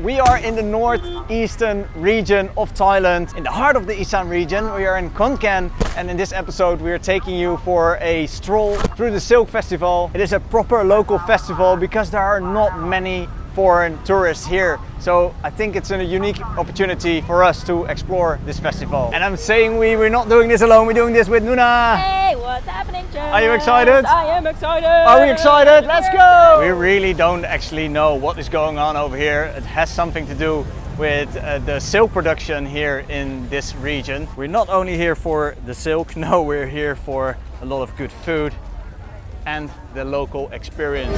We are in the northeastern region of Thailand, in the heart of the Isaan region. We are in Khon Kaen, and in this episode we are taking you for a stroll through the Silk Festival. It is a proper local festival because there are not many foreign tourists here. So I think it's a unique opportunity for us to explore this festival. And I'm saying we're not doing this alone, we're doing this with Nuna. Hey, what's happening, Joe? Are you excited? I am excited. Are we excited? Let's go! We really don't actually know what is going on over here. It has something to do with the silk production here in this region. We're not only here for the silk, no, we're here for a lot of good food and the local experience.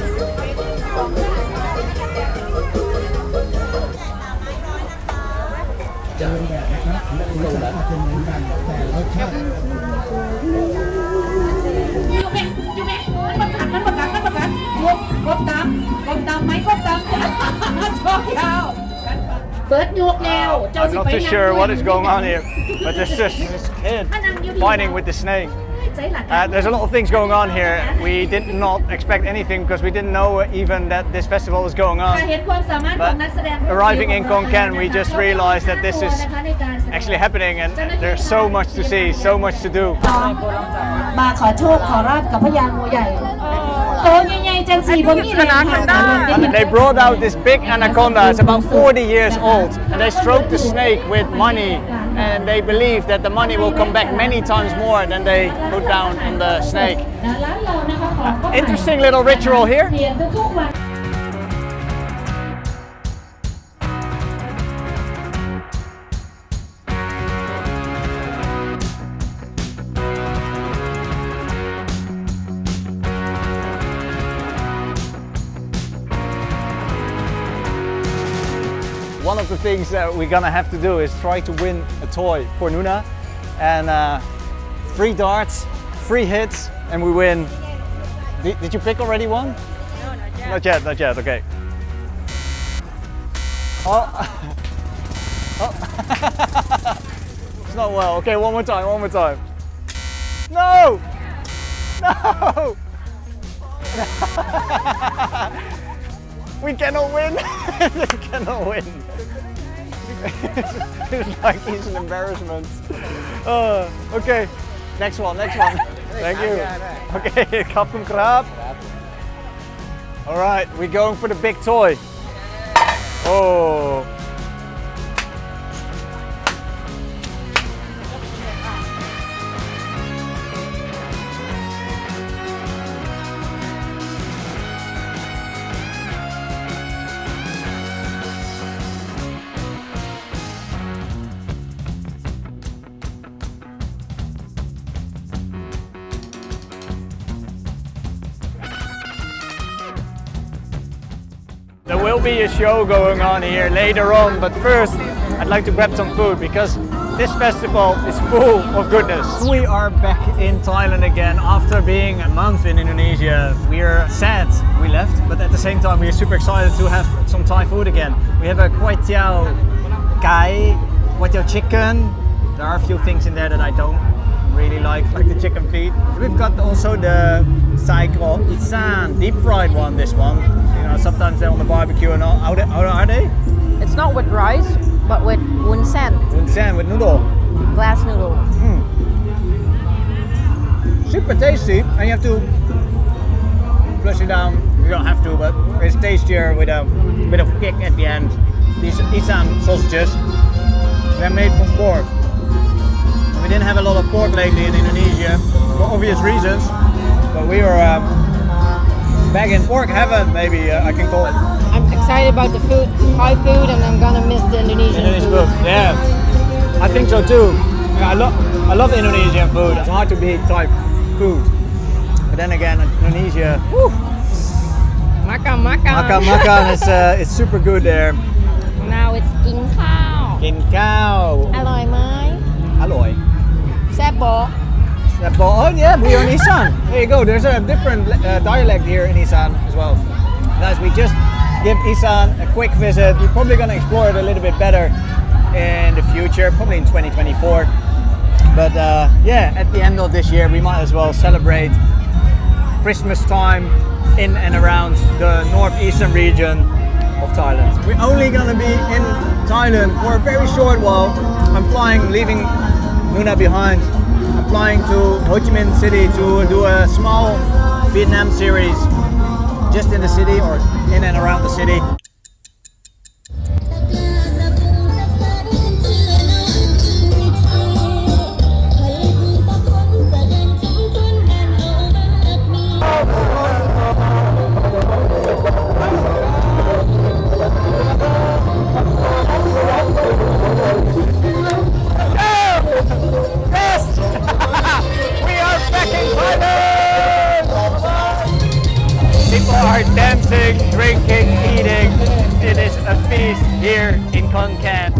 I'm not too sure what is going on here, but there's just this kid fighting with the snake. There's a lot of things going on here. We did not expect anything because we didn't know even that this festival was going on. But arriving in Khon Kaen, we just realized that this is actually happening and there's so much to see, so much to do. They brought out this big anaconda, it's about 40 years old, and they stroked the snake with money, and they believe that the money will come back many times more than they put down on the snake. Interesting little ritual here. One of the things that we're gonna have to do is try to win a toy for Nuna, and 3 darts, 3 hits, and we win. Did you pick already one? No, not yet. Not yet, not yet, okay. Oh. Oh. It's not well. Okay, one more time, one more time. No! No! We cannot win. We cannot win. It's like it's an embarrassment. Okay, next one, next one. Thank you. Okay, khapkum krab. All right, we're going for the big toy. Oh. There will be a show going on here later on, but first I'd like to grab some food because this festival is full of goodness. We are back in Thailand again after being a month in Indonesia. We are sad we left, but at the same time we are super excited to have some Thai food again. We have a kway teow gai, kway teow chicken. There are a few things in there that I don't really like the chicken feet. We've got also the sai kro Isaan, deep fried one, this one. You know, sometimes they're on the barbecue and all. How are they? It's not with rice, but with wunsan. Wunsan with noodle. Glass noodle. Super tasty, and you have to flush it down. You don't have to, but it's tastier with a bit of kick at the end. These Isaan sausages, they're made from pork. We didn't have a lot of pork lately in Indonesia, for obvious reasons, but we are back in pork heaven, maybe I can call it. I'm excited about the food, Thai food, and I'm gonna miss the Indonesian food. Yeah, I think so too. Yeah, I love Indonesian food. It's hard to beat Thai food, but then again, Indonesia, whew, Makan. it's super good there. Now it's kin khao. Kin khao. อร่อยไหม อร่อย แซ่บบ่ Oh yeah, we are in Isaan. There you go. There's a different dialect here in Isaan as well. Guys, we just give Isaan a quick visit. We're probably going to explore it a little bit better in the future, probably in 2024. But yeah, at the end of this year, we might as well celebrate Christmas time in and around the northeastern region of Thailand. We're only gonna be in Thailand for a very short while. I'm flying, leaving Nuna behind. I'm flying to Ho Chi Minh City to do a small Vietnam series just in the city or in and around the city. People are dancing, drinking, eating. It is a feast here in Khon Kaen.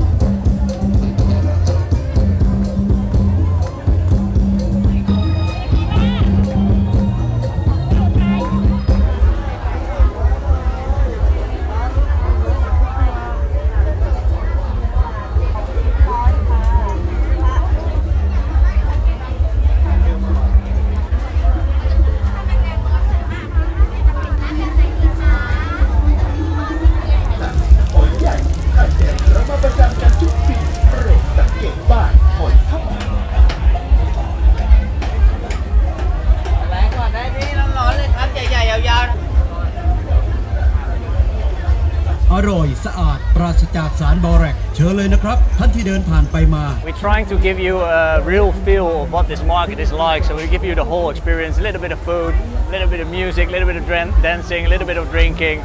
We're trying to give you a real feel of what this market is like, so we give you the whole experience, a little bit of food, a little bit of music, a little bit of dancing, a little bit of drinking.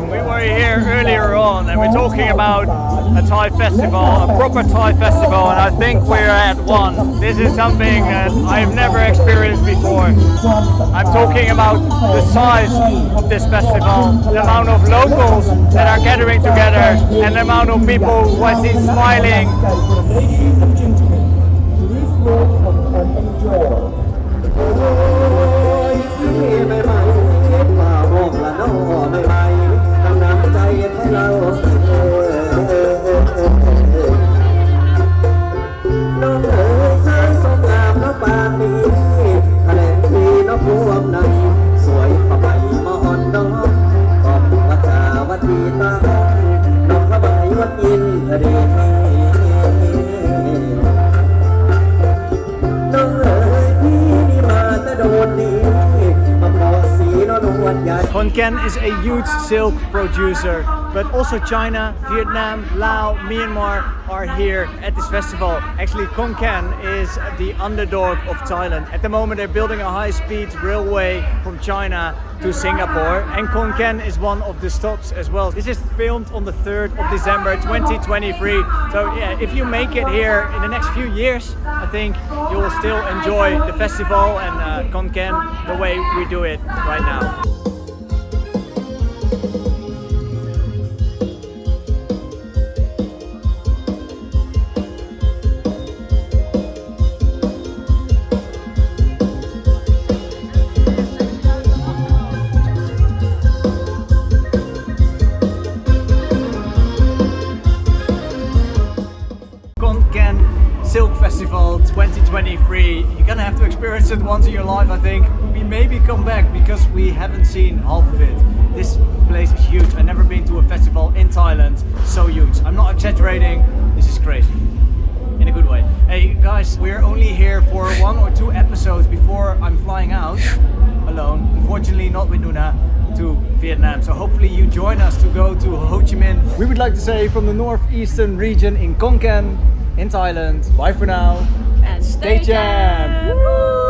We were here earlier on and we're talking about a Thai festival, a proper Thai festival, and I think we're at one. This is something that I've never experienced before. I'm talking about the size of this festival, the amount of locals that are gathering together, and the amount of people who I see smiling. Khon Kaen is a huge silk producer, but also China, Vietnam, Laos, Myanmar are here at this festival. Actually, Khon Kaen is the underdog of Thailand. At the moment, they're building a high-speed railway from China to Singapore, and Khon Kaen is one of the stops as well. This is filmed on the 3rd of December 2023. So yeah, if you make it here in the next few years, I think you will still enjoy the festival and Khon Kaen the way we do it right now. Silk Festival 2023. You're gonna have to experience it once in your life, I think. We maybe come back because we haven't seen half of it. This place is huge. I've never been to a festival in Thailand so huge. I'm not exaggerating, this is crazy. In a good way. Hey guys, we're only here for 1 or 2 episodes before I'm flying out alone. Unfortunately not with Nuna to Vietnam. So hopefully you join us to go to Ho Chi Minh. We would like to say from the northeastern region in Khon Kaen in Thailand. Bye for now and stay jam!